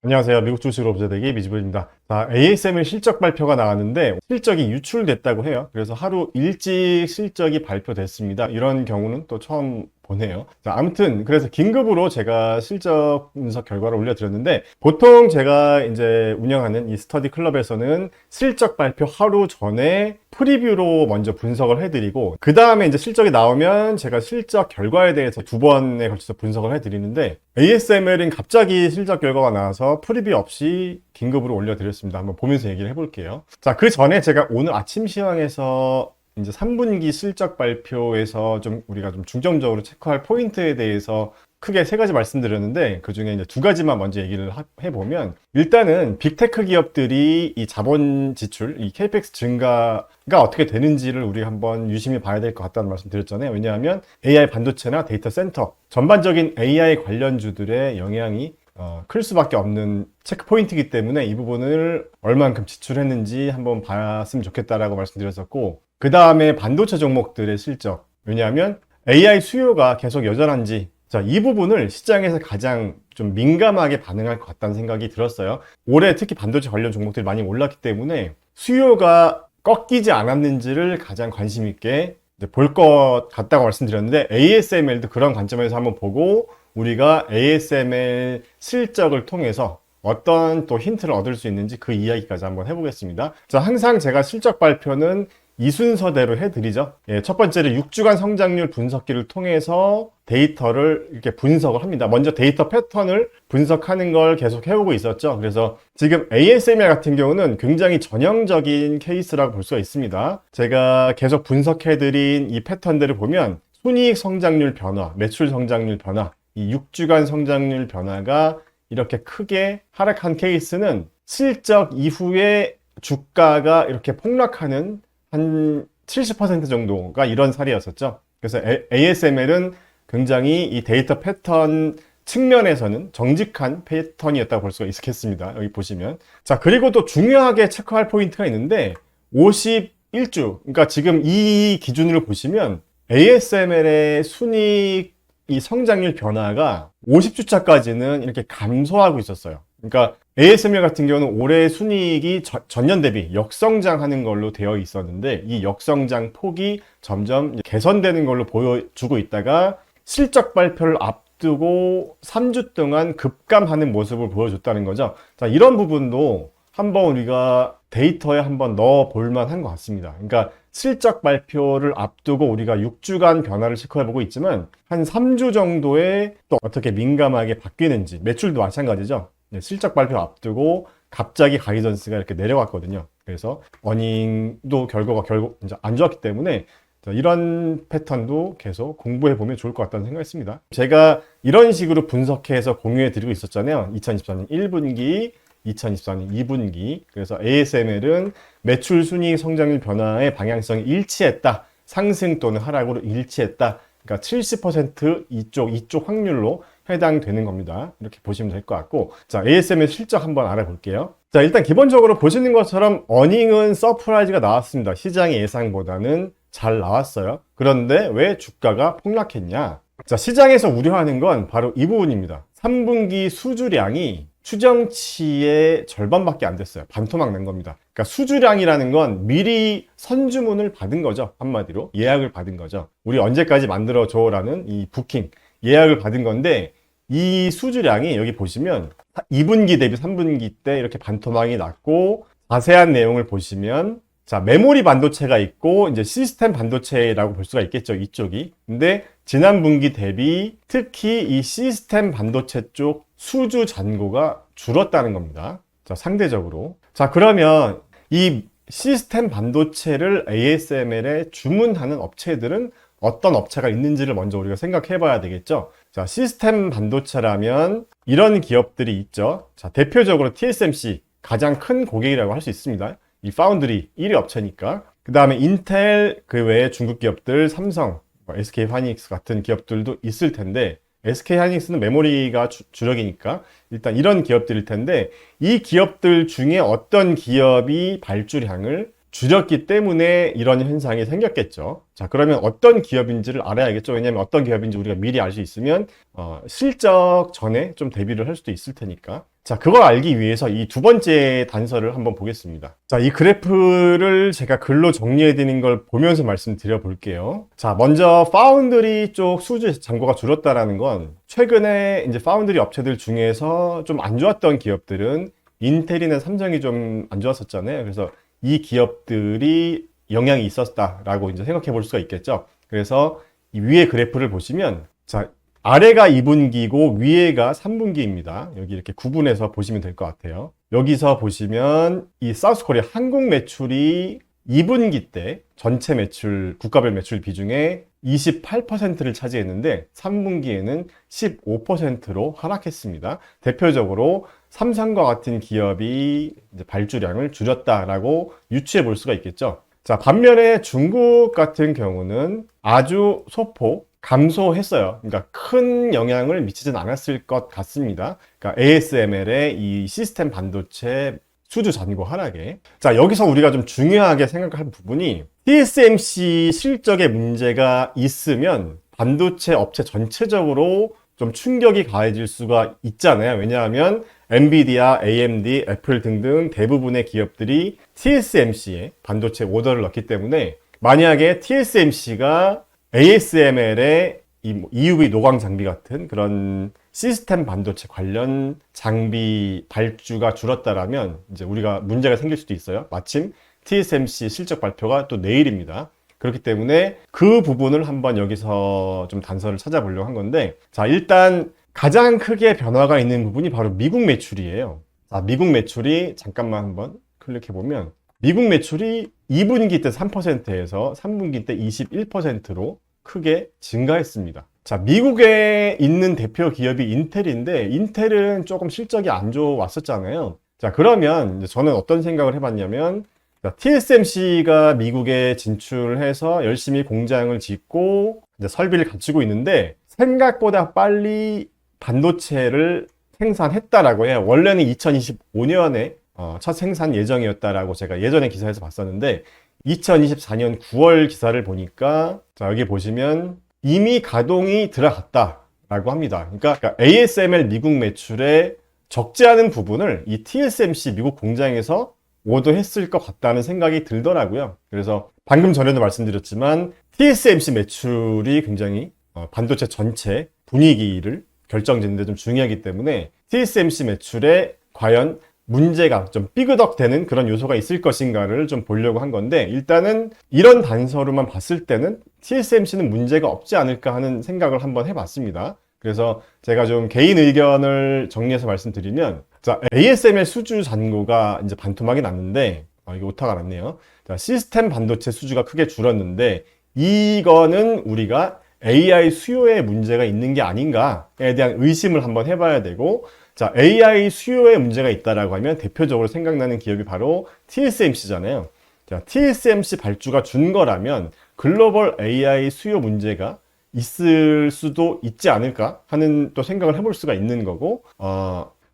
안녕하세요. 미국 주식으로 부자되기 미지부입니다. 자, ASML 실적 발표가 나왔는데 실적이 유출됐다고 해요. 그래서 하루 일찍 실적이 발표됐습니다. 이런 경우는 또 처음 보네요. 자, 아무튼 그래서 긴급으로 제가 실적 분석 결과를 올려드렸는데 보통 제가 이제 운영하는 이 스터디 클럽에서는 실적 발표 하루 전에 프리뷰로 먼저 분석을 해드리고 그 다음에 이제 실적이 나오면 제가 실적 결과에 대해서 두 번에 걸쳐서 분석을 해드리는데 ASML은 갑자기 실적 결과가 나와서 프리뷰 없이 긴급으로 올려드렸습니다. 한번 보면서 얘기를 해볼게요. 자, 그 전에 제가 오늘 아침 시황에서 이제 3분기 실적 발표에서 좀 우리가 좀 중점적으로 체크할 포인트에 대해서 크게 세 가지 말씀드렸는데 그 중에 이제 두 가지만 먼저 얘기를 해보면 일단은 빅테크 기업들이 이 자본 지출, 이 KPX 증가가 어떻게 되는지를 우리 한번 유심히 봐야 될 것 같다는 말씀 드렸잖아요. 왜냐하면 AI 반도체나 데이터 센터 전반적인 AI 관련주들의 영향이 클 수밖에 없는 체크 포인트이기 때문에 이 부분을 얼만큼 지출했는지 한번 봤으면 좋겠다라고 말씀드렸었고 그 다음에 반도체 종목들의 실적 왜냐하면 AI 수요가 계속 여전한지 자, 이 부분을 시장에서 가장 좀 민감하게 반응할 것 같다는 생각이 들었어요. 올해 특히 반도체 관련 종목들이 많이 올랐기 때문에 수요가 꺾이지 않았는지를 가장 관심 있게 볼 것 같다고 말씀드렸는데 ASML도 그런 관점에서 한번 보고 우리가 ASML 실적을 통해서 어떤 또 힌트를 얻을 수 있는지 그 이야기까지 한번 해보겠습니다. 자, 항상 제가 실적 발표는 이 순서대로 해드리죠. 예, 첫 번째로 6주간 성장률 분석기를 통해서 데이터를 이렇게 분석을 합니다. 먼저 데이터 패턴을 분석하는 걸 계속 해오고 있었죠. 그래서 지금 ASML 같은 경우는 굉장히 전형적인 케이스라고 볼 수가 있습니다. 제가 계속 분석해드린 이 패턴들을 보면 순이익 성장률 변화, 매출 성장률 변화, 이 6주간 성장률 변화가 이렇게 크게 하락한 케이스는 실적 이후에 주가가 이렇게 폭락하는 한 70% 정도가 이런 사례였었죠. 그래서 ASML은 굉장히 이 데이터 패턴 측면에서는 정직한 패턴이었다고 볼 수가 있겠습니다. 여기 보시면. 자, 그리고 또 중요하게 체크할 포인트가 있는데 51주, 그러니까 지금 이 기준으로 보시면 ASML의 순이익 이 성장률 변화가 50주차까지는 이렇게 감소하고 있었어요. 그러니까 ASML 같은 경우는 올해 순이익이 전년 대비 역성장하는 걸로 되어 있었는데 이 역성장 폭이 점점 개선되는 걸로 보여주고 있다가 실적 발표를 앞두고 3주 동안 급감하는 모습을 보여줬다는 거죠. 자, 이런 부분도 한번 우리가 데이터에 한번 넣어 볼 만한 것 같습니다. 그러니까 실적 발표를 앞두고 우리가 6주간 변화를 체크해보고 있지만 한 3주 정도에 또 어떻게 민감하게 바뀌는지 매출도 마찬가지죠. 실적 발표 앞두고 갑자기 가이던스가 이렇게 내려왔거든요. 그래서 어닝도 결과가 결국 이제 안 좋았기 때문에 이런 패턴도 계속 공부해보면 좋을 것 같다는 생각했습니다. 제가 이런 식으로 분석해서 공유해드리고 있었잖아요. 2024년 1분기 2024년 2분기 그래서 ASML은 매출 순이익 성장률 변화의 방향성이 일치했다. 상승 또는 하락으로 일치했다. 그러니까 70% 이쪽 확률로 해당되는 겁니다. 이렇게 보시면 될 것 같고 자, ASML 실적 한번 알아볼게요. 자, 일단 기본적으로 보시는 것처럼 어닝은 서프라이즈가 나왔습니다. 시장의 예상보다는 잘 나왔어요. 그런데 왜 주가가 폭락했냐? 자, 시장에서 우려하는 건 바로 이 부분입니다. 3분기 수주량이 추정치의 절반밖에 안 됐어요. 반토막 난 겁니다. 그러니까 수주량이라는 건 미리 선주문을 받은 거죠. 한마디로 예약을 받은 거죠. 우리 언제까지 만들어줘라는 이 부킹 예약을 받은 건데 이 수주량이 여기 보시면 2분기 대비 3분기 때 이렇게 반토막이 났고 자세한 내용을 보시면 자, 메모리 반도체가 있고 이제 시스템 반도체라고 볼 수가 있겠죠. 이쪽이. 근데 지난 분기 대비 특히 이 시스템 반도체 쪽 수주 잔고가 줄었다는 겁니다. 자, 상대적으로. 자, 그러면 이 시스템 반도체를 ASML에 주문하는 업체들은 어떤 업체가 있는지를 먼저 우리가 생각해 봐야 되겠죠. 자, 시스템 반도체라면 이런 기업들이 있죠. 자, 대표적으로 TSMC 가장 큰 고객이라고 할 수 있습니다. 이 파운드리 1위 업체니까. 그 다음에 인텔 그 외에 중국 기업들 삼성, SK 하이닉스 같은 기업들도 있을 텐데 SK 하이닉스는 메모리가 주력이니까 일단 이런 기업들일 텐데 이 기업들 중에 어떤 기업이 발주량을 줄였기 때문에 이런 현상이 생겼겠죠. 자, 그러면 어떤 기업인지를 알아야겠죠. 왜냐하면 어떤 기업인지 우리가 미리 알 수 있으면 실적 전에 좀 대비를 할 수도 있을 테니까. 자, 그걸 알기 위해서 이 두 번째 단서를 한번 보겠습니다. 자, 이 그래프를 제가 글로 정리해 드린 걸 보면서 말씀드려 볼게요. 자, 먼저 파운드리 쪽 수주 잔고가 줄었다라는 건 최근에 이제 파운드리 업체들 중에서 좀 안 좋았던 기업들은 인텔이나 삼성이 좀 안 좋았었잖아요. 그래서 이 기업들이 영향이 있었다라고 이제 생각해 볼 수가 있겠죠. 그래서 이 위에 그래프를 보시면, 자, 아래가 2분기고 위에가 3분기입니다. 여기 이렇게 구분해서 보시면 될 것 같아요. 여기서 보시면 이 사우스코리아 한국 매출이 2분기 때 전체 매출, 국가별 매출 비중의 28%를 차지했는데 3분기에는 15%로 하락했습니다. 대표적으로 삼성과 같은 기업이 이제 발주량을 줄였다라고 유추해 볼 수가 있겠죠. 자, 반면에 중국 같은 경우는 아주 소폭 감소했어요. 그러니까 큰 영향을 미치진 않았을 것 같습니다. 그러니까 ASML의 이 시스템 반도체 수주 잔고 하락에. 자, 여기서 우리가 좀 중요하게 생각할 부분이 TSMC 실적에 문제가 있으면 반도체 업체 전체적으로 좀 충격이 가해질 수가 있잖아요. 왜냐하면 엔비디아, AMD, 애플 등등 대부분의 기업들이 TSMC에 반도체 오더를 넣기 때문에 만약에 TSMC가 ASML의 EUV 노광 장비 같은 그런 시스템 반도체 관련 장비 발주가 줄었다라면 이제 우리가 문제가 생길 수도 있어요. 마침 TSMC 실적 발표가 또 내일입니다. 그렇기 때문에 그 부분을 한번 여기서 좀 단서를 찾아보려고 한 건데, 자, 일단 가장 크게 변화가 있는 부분이 바로 미국 매출이에요. 자, 미국 매출이 잠깐만 한번 클릭해 보면 미국 매출이 2분기 때 3%에서 3분기 때 21%로 크게 증가했습니다. 자, 미국에 있는 대표 기업이 인텔인데 인텔은 조금 실적이 안 좋았었잖아요. 자, 그러면 이제 저는 어떤 생각을 해봤냐면, TSMC가 미국에 진출해서 열심히 공장을 짓고 이제 설비를 갖추고 있는데 생각보다 빨리 반도체를 생산했다라고 해요. 원래는 2025년에 첫 생산 예정이었다라고 제가 예전에 기사에서 봤었는데 2024년 9월 기사를 보니까, 자, 여기 보시면 이미 가동이 들어갔다라고 합니다. 그러니까 ASML 미국 매출의 적지 않은 부분을 이 TSMC 미국 공장에서 오더했을 것 같다는 생각이 들더라고요. 그래서 방금 전에도 말씀드렸지만 TSMC 매출이 굉장히 반도체 전체 분위기를 결정짓는 데 좀 중요하기 때문에 TSMC 매출에 과연 문제가 좀 삐그덕되는 그런 요소가 있을 것인가를 좀 보려고 한 건데, 일단은 이런 단서로만 봤을 때는 TSMC는 문제가 없지 않을까 하는 생각을 한번 해봤습니다. 그래서 제가 좀 개인 의견을 정리해서 말씀드리면, 자, ASML 수주 잔고가 이제 반토막이 났는데, 이게 오타가 났네요. 자, 시스템 반도체 수주가 크게 줄었는데, 이거는 우리가 AI 수요에 문제가 있는 게 아닌가에 대한 의심을 한번 해봐야 되고, 자, AI 수요에 문제가 있다라고 하면 대표적으로 생각나는 기업이 바로 TSMC잖아요. 자, TSMC 발주가 준 거라면 글로벌 AI 수요 문제가 있을 수도 있지 않을까 하는 또 생각을 해볼 수가 있는 거고,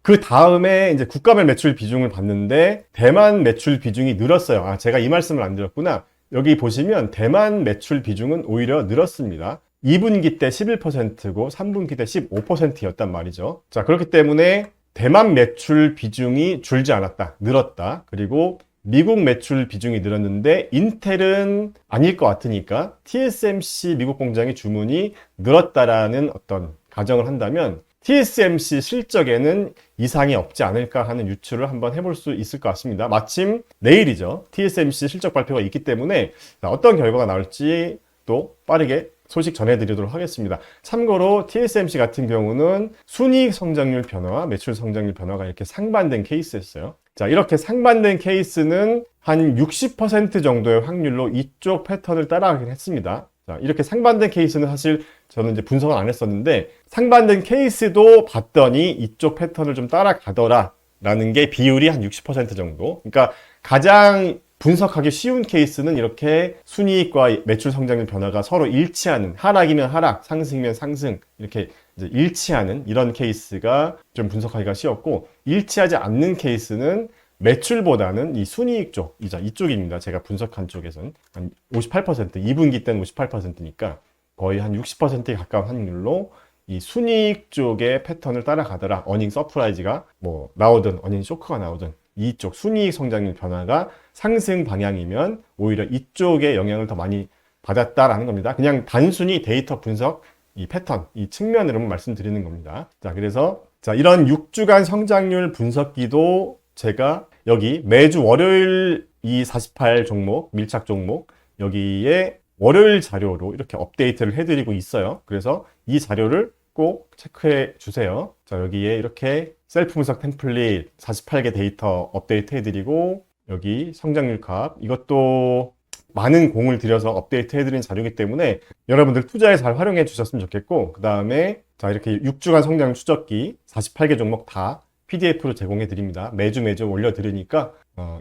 그 다음에 이제 국가별 매출 비중을 봤는데 대만 매출 비중이 늘었어요. 제가 이 말씀을 안 드렸구나. 여기 보시면 대만 매출 비중은 오히려 늘었습니다. 2분기 때 11%고 3분기 때 15%였단 말이죠. 자, 그렇기 때문에 대만 매출 비중이 줄지 않았다, 늘었다. 그리고 미국 매출 비중이 늘었는데 인텔은 아닐 것 같으니까 TSMC 미국 공장의 주문이 늘었다라는 어떤 가정을 한다면 TSMC 실적에는 이상이 없지 않을까 하는 유추를 한번 해볼 수 있을 것 같습니다. 마침 내일이죠. TSMC 실적 발표가 있기 때문에 어떤 결과가 나올지 또 빠르게 소식 전해드리도록 하겠습니다. 참고로 TSMC 같은 경우는 순이익 성장률 변화와 매출 성장률 변화가 이렇게 상반된 케이스였어요. 자, 이렇게 상반된 케이스는 한 60% 정도의 확률로 이쪽 패턴을 따라가긴 했습니다. 자, 이렇게 상반된 케이스는 사실 저는 이제 분석을 안 했었는데 상반된 케이스도 봤더니 이쪽 패턴을 좀 따라가더라 라는 게 비율이 한 60% 정도. 그러니까 가장 분석하기 쉬운 케이스는 이렇게 순이익과 매출 성장률 변화가 서로 일치하는, 하락이면 하락, 상승이면 상승, 이렇게 이제 일치하는 이런 케이스가 좀 분석하기가 쉬웠고, 일치하지 않는 케이스는 매출보다는 이 순이익 쪽, 이쪽입니다. 제가 분석한 쪽에서는 한 58%, 2분기 때는 58%니까 거의 한 60%에 가까운 확률로 이 순이익 쪽의 패턴을 따라가더라. 어닝 서프라이즈가 뭐 나오든 어닝 쇼크가 나오든 이쪽 순이익 성장률 변화가 상승 방향이면 오히려 이쪽에 영향을 더 많이 받았다라는 겁니다. 그냥 단순히 데이터 분석, 이 패턴, 이 측면으로만 말씀드리는 겁니다. 자, 그래서 이런 6주간 성장률 분석기도 제가 여기 매주 월요일 이 48 종목, 밀착 종목 여기에 월요일 자료로 이렇게 업데이트를 해드리고 있어요. 그래서 이 자료를 꼭 체크해 주세요. 자, 여기에 이렇게 셀프 분석 템플릿 48개 데이터 업데이트 해드리고 여기 성장률 값 이것도 많은 공을 들여서 업데이트 해드린 자료이기 때문에 여러분들 투자에 잘 활용해 주셨으면 좋겠고 그 다음에 자 이렇게 6주간 성장률 추적기 48개 종목 다 PDF로 제공해 드립니다. 매주 올려드리니까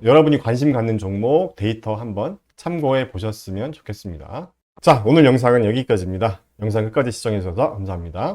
여러분이 관심 갖는 종목 데이터 한번 참고해 보셨으면 좋겠습니다. 자, 오늘 영상은 여기까지입니다. 영상 끝까지 시청해 주셔서 감사합니다.